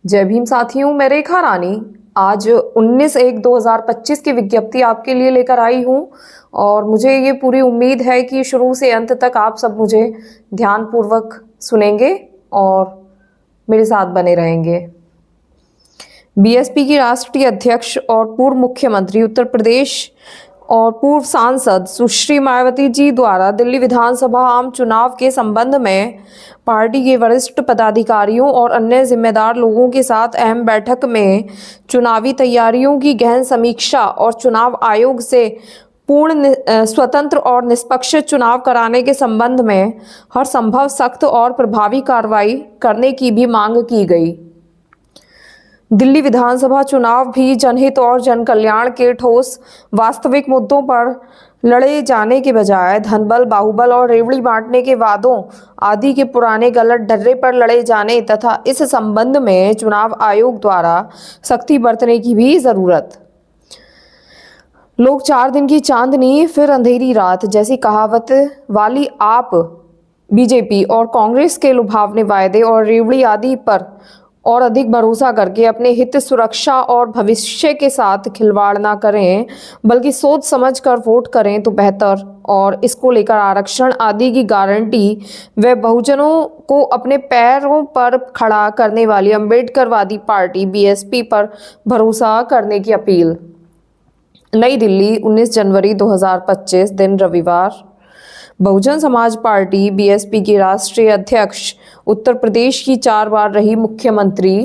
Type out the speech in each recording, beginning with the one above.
जय भीम साथियों, मैं रेखा रानी आज 19/1/2025 की विज्ञप्ति आपके लिए लेकर आई हूं और मुझे ये पूरी उम्मीद है कि शुरू से अंत तक आप सब मुझे ध्यानपूर्वक सुनेंगे और मेरे साथ बने रहेंगे। बीएसपी की राष्ट्रीय अध्यक्ष और पूर्व मुख्यमंत्री उत्तर प्रदेश और पूर्व सांसद सुश्री मायावती जी द्वारा दिल्ली विधानसभा आम चुनाव के संबंध में पार्टी के वरिष्ठ पदाधिकारियों और अन्य जिम्मेदार लोगों के साथ अहम बैठक में चुनावी तैयारियों की गहन समीक्षा और चुनाव आयोग से पूर्ण स्वतंत्र और निष्पक्ष चुनाव कराने के संबंध में हर संभव सख्त और प्रभावी कार्रवाई करने की भी मांग की गई। दिल्ली विधानसभा चुनाव भी जनहित और जन कल्याण के ठोस वास्तविक मुद्दों पर लड़े जाने के बजाय धनबल, बाहुबल और रेवड़ी बांटने के वादों आदि के पुराने गलत डर्रे पर लड़े जाने तथा इस संबंध में चुनाव आयोग द्वारा सख्ती बरतने की भी जरूरत। लोग 4 दिन की चांदनी फिर अंधेरी रात जैसी कहावत वाली आप बीजेपी और कांग्रेस के लुभावने वायदे और रेवड़ी आदि पर और अधिक भरोसा करके अपने हित, सुरक्षा और भविष्य के साथ खिलवाड़ ना करें, बल्कि सोच समझ कर वोट करें तो बेहतर। और इसको लेकर आरक्षण आदि की गारंटी व बहुजनों को अपने पैरों पर खड़ा करने वाली अम्बेडकरवादी पार्टी बीएसपी पर भरोसा करने की अपील। नई दिल्ली, 19 जनवरी 2025, दिन रविवार। बहुजन समाज पार्टी बीएसपी की राष्ट्रीय अध्यक्ष, उत्तर प्रदेश की 4 बार रही मुख्यमंत्री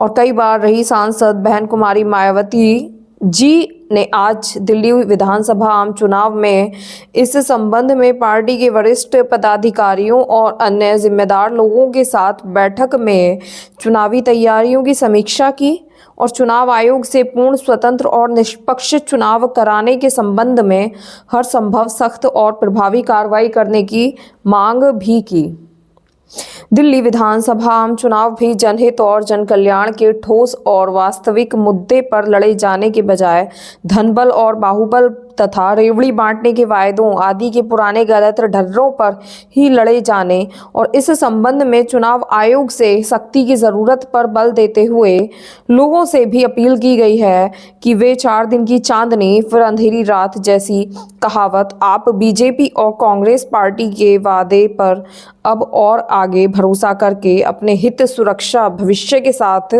और कई बार रही सांसद बहन कुमारी मायावती जी ने आज दिल्ली विधानसभा आम चुनाव में इस संबंध में पार्टी के वरिष्ठ पदाधिकारियों और अन्य जिम्मेदार लोगों के साथ बैठक में चुनावी तैयारियों की समीक्षा की और चुनाव आयोग से पूर्ण स्वतंत्र और निष्पक्ष चुनाव कराने के संबंध में हर संभव सख्त और प्रभावी कार्रवाई करने की मांग भी की। दिल्ली विधानसभा आम चुनाव भी जनहित और जन कल्याण के ठोस और वास्तविक मुद्दे पर लड़े जाने के बजाय धनबल और बाहुबल तथा रेवड़ी बांटने के वायदों आदि के पुराने गलत ढर्रों पर ही लड़े जाने और इस संबंध में चुनाव आयोग से सख्ती की जरूरत पर बल देते हुए लोगों से भी अपील की गई है कि वे 4 दिन की चांदनी फिर अंधेरी रात जैसी कहावत आप बीजेपी और कांग्रेस पार्टी के वादे पर अब और आगे भरोसा करके अपने हित, सुरक्षा, भविष्य के साथ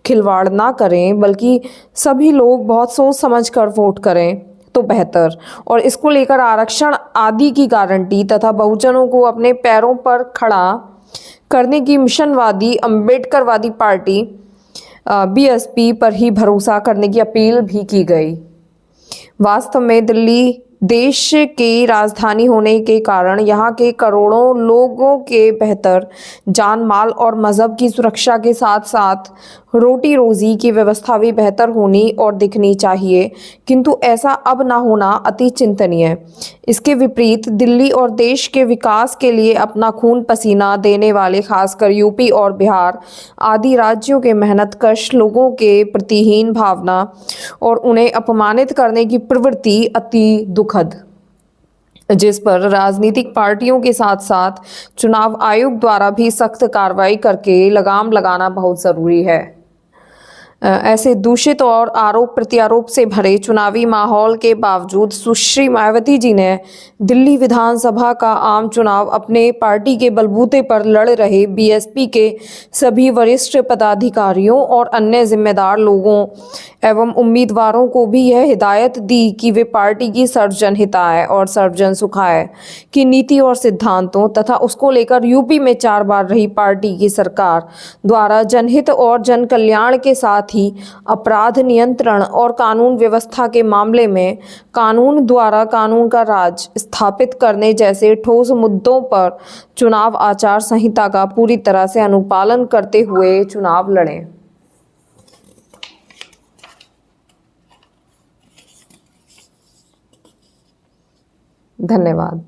खिलवाड़ ना करें, बल्कि सभी लोग बहुत सोच समझ कर वोट करें तो बेहतर। और इसको लेकर आरक्षण आदि की गारंटी तथा बहुजनों को अपने पैरों पर खड़ा करने की मिशनवादी अम्बेडकरवादी पार्टी बीएसपी पर ही भरोसा करने की अपील भी की गई। वास्तव में दिल्ली देश की राजधानी होने के कारण यहाँ के करोड़ों लोगों के बेहतर जान माल और मजहब की सुरक्षा के साथ साथ रोटी रोजी की व्यवस्था भी बेहतर होनी और दिखनी चाहिए, किंतु ऐसा अब ना होना अति चिंतनीय। इसके विपरीत दिल्ली और देश के विकास के लिए अपना खून पसीना देने वाले खासकर यूपी और बिहार आदि राज्यों के मेहनतकश लोगों के प्रतिहीन भावना और उन्हें अपमानित करने की प्रवृत्ति अति दुखद, जिस पर राजनीतिक पार्टियों के साथ साथ चुनाव आयोग द्वारा भी सख्त कार्रवाई करके लगाम लगाना बहुत जरूरी है। ऐसे दूषित और आरोप प्रत्यारोप से भरे चुनावी माहौल के बावजूद सुश्री मायावती जी ने दिल्ली विधानसभा का आम चुनाव अपने पार्टी के बलबूते पर लड़ रहे बीएसपी के सभी वरिष्ठ पदाधिकारियों और अन्य जिम्मेदार लोगों एवं उम्मीदवारों को भी यह हिदायत दी कि वे पार्टी की सर्वजन हिताय और सर्वजन सुखाय की नीति और सिद्धांतों तथा उसको लेकर यूपी में 4 बार रही पार्टी की सरकार द्वारा जनहित और जन कल्याण के साथ ही अपराध नियंत्रण और कानून व्यवस्था के मामले में कानून द्वारा कानून का राज स्थापित करने जैसे ठोस मुद्दों पर चुनाव आचार संहिता का पूरी तरह से अनुपालन करते हुए चुनाव लड़ें। धन्यवाद।